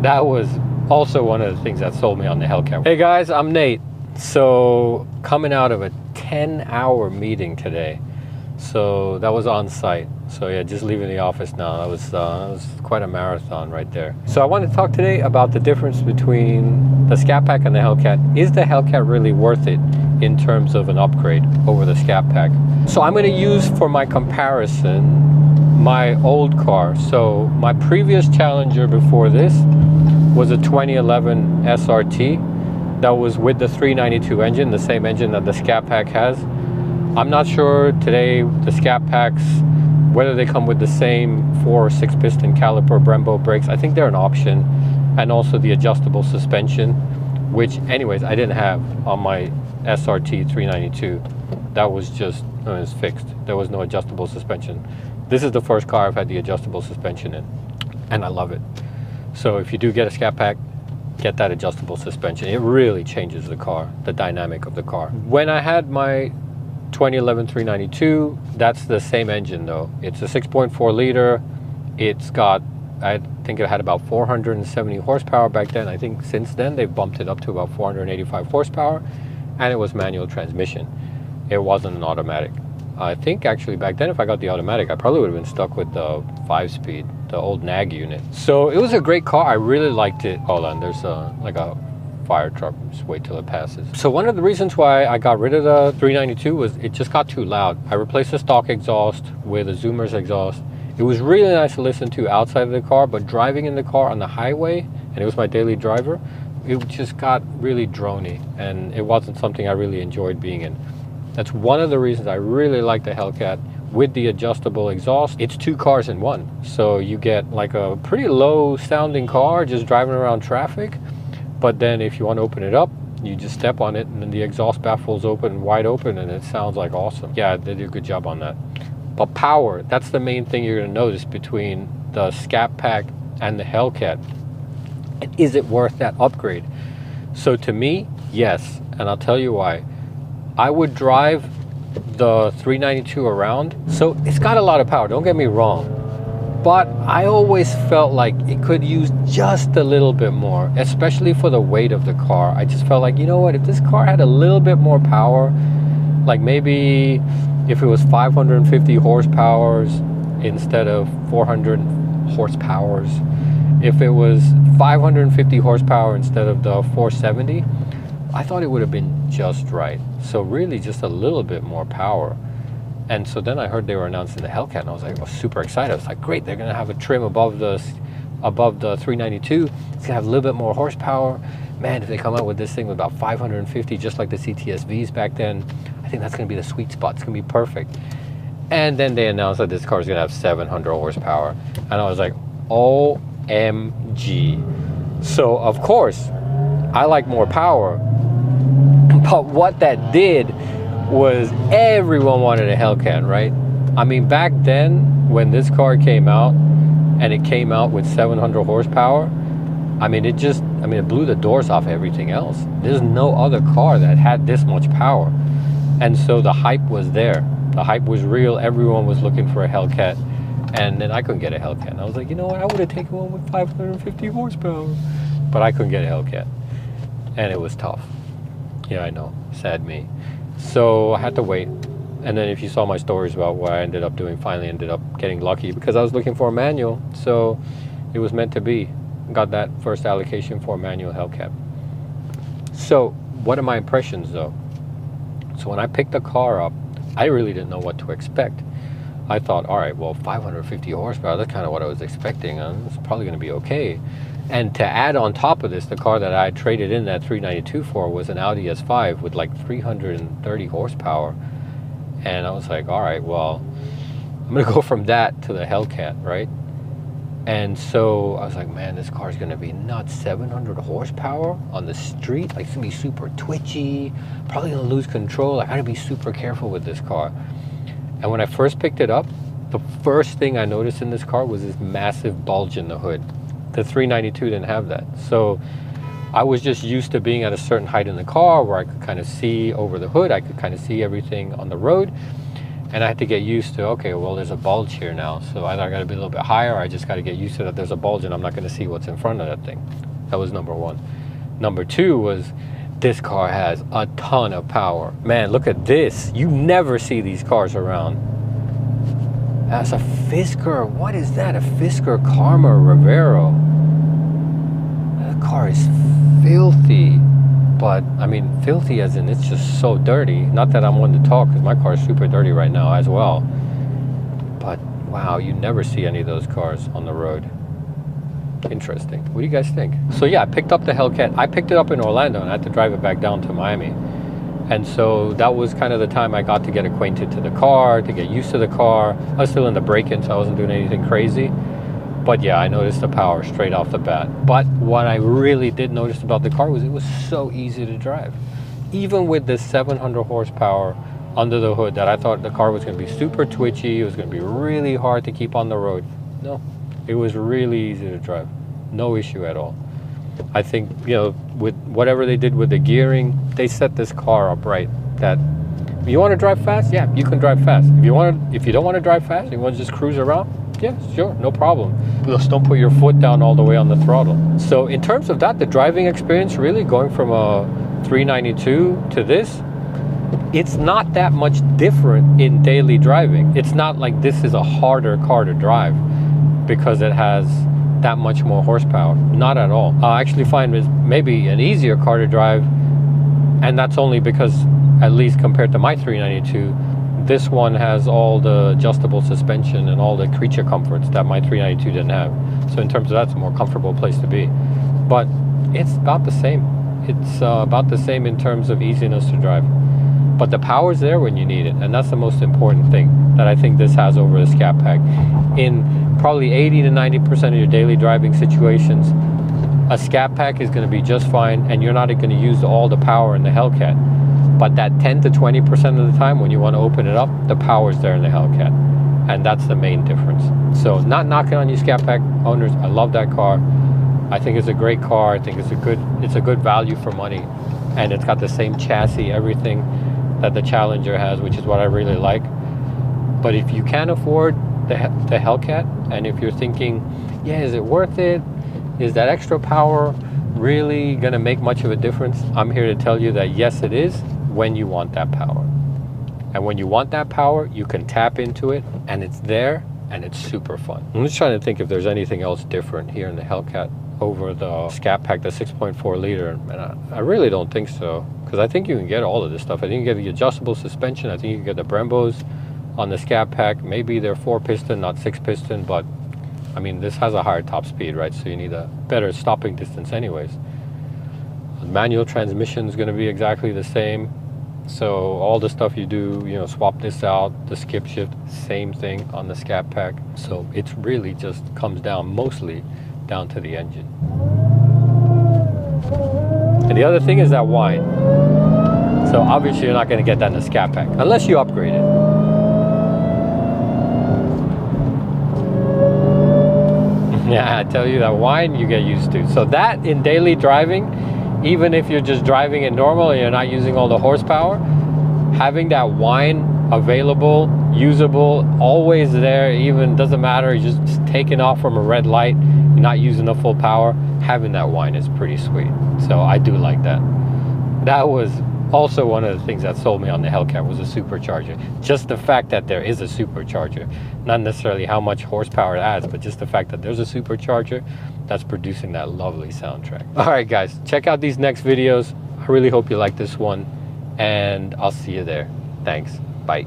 That was also one of the things that sold me on the Hellcat. Hey guys, I'm Nate. So coming out of a 10-hour meeting today. So that was on site. So yeah, just leaving the office now. That was quite a marathon right there. So I want to talk today about the difference between the Scatpack and the Hellcat. Is the Hellcat really worth it in terms of an upgrade over the Scatpack? So I'm going to use for my comparison my old car. So my previous Challenger before this was a 2011 SRT that was with the 392 engine, the same engine that the Scatpack has. I'm not sure today the Scatpacks, whether they come with the same 4 or 6 piston caliper Brembo brakes. I think they're an option, and also the adjustable suspension, which anyways I didn't have on my SRT 392. That was just, it was fixed. There was no adjustable suspension. This is the first car I've had the adjustable suspension in, and I love it. So if you do get a Scatpack, get that adjustable suspension. It really changes the car, the dynamic of the car. When I had my 2011 392, that's the same engine though. It's a 6.4 liter. It's got, I think it had about 470 horsepower back then. I think since then they've bumped it up to about 485 horsepower, and it was manual transmission. It wasn't an automatic. I think actually back then if I got the automatic, I probably would have been stuck with the 5-speed, the old NAG unit. So it was a great car. I really liked it. Hold on, there's like a fire truck. Just wait till it passes. So one of the reasons why I got rid of the 392 was it just got too loud. I replaced the stock exhaust with a Zoomer's exhaust. It was really nice to listen to outside of the car, but driving in the car on the highway, and it was my daily driver, it just got really drony, and it wasn't something I really enjoyed being in. That's one of the reasons I really like the Hellcat with the adjustable exhaust. It's 2 cars in one. So you get like a pretty low sounding car just driving around traffic. But then if you want to open it up, you just step on it and then the exhaust baffle's open, wide open, and it sounds like awesome. Yeah, they did a good job on that. But power, that's the main thing you're going to notice between the Scatpack and the Hellcat. And is it worth that upgrade? So to me, yes. And I'll tell you why. I would drive the 392 around. So it's got a lot of power, don't get me wrong. But I always felt like it could use just a little bit more, especially for the weight of the car. I just felt like, you know what, if this car had a little bit more power, like maybe if it was 550 horsepowers instead of 400 horsepowers, if it was 550 horsepower instead of the 470, I thought it would have been just right. So really just a little bit more power. And so then I heard they were announcing the Hellcat, and I was like, I was super excited. I was like, great, they're gonna have a trim above the 392. It's gonna have a little bit more horsepower. Man, if they come out with this thing with about 550, just like the CTSVs back then, I think that's gonna be the sweet spot. It's gonna be perfect. And then they announced that this car is gonna have 700 horsepower. And I was like, OMG. So of course, I like more power. But what that did was everyone wanted a Hellcat, right? I mean, back then when this car came out and it came out with 700 horsepower, I mean, it blew the doors off everything else. There's no other car that had this much power. And so the hype was there. The hype was real. Everyone was looking for a Hellcat. And then I couldn't get a Hellcat. And I was like, you know what? I would have taken one with 550 horsepower. But I couldn't get a Hellcat. And it was tough. Yeah, I know. Sad me. So I had to wait. And then if you saw my stories about what I ended up doing, finally ended up getting lucky because I was looking for a manual. So it was meant to be. Got that first allocation for a manual Hellcat. So what are my impressions though? So when I picked the car up, I really didn't know what to expect. I thought, all right, well, 550 horsepower, that's kind of what I was expecting. It's probably going to be okay. And to add on top of this, the car that I traded in that 392 for was an Audi S5 with like 330 horsepower. And I was like, all right, well, I'm going to go from that to the Hellcat, right? And so I was like, man, this car is going to be nuts. 700 horsepower on the street. Like, it's going to be super twitchy. Probably going to lose control. I got to be super careful with this car. And when I first picked it up, the first thing I noticed in this car was this massive bulge in the hood. The 392 didn't have that. So I was just used to being at a certain height in the car where I could kind of see over the hood. I could kind of see everything on the road. And I had to get used to, okay, well, there's a bulge here now. So either I got to be a little bit higher, or I just got to get used to that there's a bulge and I'm not going to see what's in front of that thing. That was number one. Number two was, this car has a ton of power. Man, look at this. You never see these cars around. That's a Fisker. What is that? A Fisker Karma Rivero. That car is filthy. But, I mean, filthy as in it's just so dirty. Not that I'm one to talk, because my car is super dirty right now as well. But, wow, you never see any of those cars on the road. Interesting. What do you guys think? So yeah, I picked up the Hellcat. I picked it up in Orlando and I had to drive it back down to Miami. And so that was kind of the time I got to get acquainted to the car, to get used to the car. I was still in the break-in, so I wasn't doing anything crazy. But yeah, I noticed the power straight off the bat. But what I really did notice about the car was it was so easy to drive. Even with this 700 horsepower under the hood that I thought the car was going to be super twitchy, it was going to be really hard to keep on the road. No, it was really easy to drive. No issue at all. I think, you know, with whatever they did with the gearing, they set this car up right. That if you want to drive fast, yeah, you can drive fast. If you don't want to drive fast, you want to just cruise around, yeah, sure, no problem. Just don't put your foot down all the way on the throttle. So in terms of that, the driving experience, really going from a 392 to this, it's not that much different in daily driving. It's not like this is a harder car to drive because it has that much more horsepower. Not at all. I actually find it's maybe an easier car to drive, and that's only because, at least compared to my 392, this one has all the adjustable suspension and all the creature comforts that my 392 didn't have. So in terms of that, it's a more comfortable place to be. But it's about the same. It's about the same in terms of easiness to drive. But the power's there when you need it, and that's the most important thing that I think this has over the Scatpack. In probably 80 to 90% of your daily driving situations, a Scatpack is going to be just fine, and you're not going to use all the power in the Hellcat. But that 10 to 20% of the time, when you want to open it up, the power's there in the Hellcat, and that's the main difference. So, not knocking on you Scatpack owners. I love that car. I think it's a great car. I think it's a good value for money, and it's got the same chassis, everything that the Challenger has, which is what I really like. But if you can't afford the Hellcat, and if you're thinking, yeah, is it worth it? Is that extra power really gonna make much of a difference? I'm here to tell you that yes, it is, when you want that power. And when you want that power, you can tap into it, and it's there, and it's super fun. I'm just trying to think if there's anything else different here in the Hellcat over the Scatpack, the 6.4 liter, and I really don't think so, because I think you can get all of this stuff. I think you get the adjustable suspension. I think you can get the Brembos on the Scatpack. Maybe they're 4-piston, not 6-piston, but I mean, this has a higher top speed, right? So you need a better stopping distance anyways. The manual transmission is going to be exactly the same. So all the stuff you do, you know, swap this out, the skip shift, same thing on the Scatpack. So it's really just comes down mostly down to the engine. And the other thing is that whine. So obviously you're not going to get that in the Scatpack unless you upgrade it. Yeah, I tell you, that whine you get used to. So that in daily driving, even if you're just driving it normal and you're not using all the horsepower, having that whine available, usable, always there, even doesn't matter, you're just taking off from a red light, you're not using the full power, having that whine is pretty sweet. So I do like that. That was also one of the things that sold me on the Hellcat, was a supercharger. Just the fact that there is a supercharger, not necessarily how much horsepower it adds, but just the fact that there's a supercharger that's producing that lovely soundtrack. All right, guys, check out these next videos. I really hope you like this one, and I'll see you there. Thanks. Bye.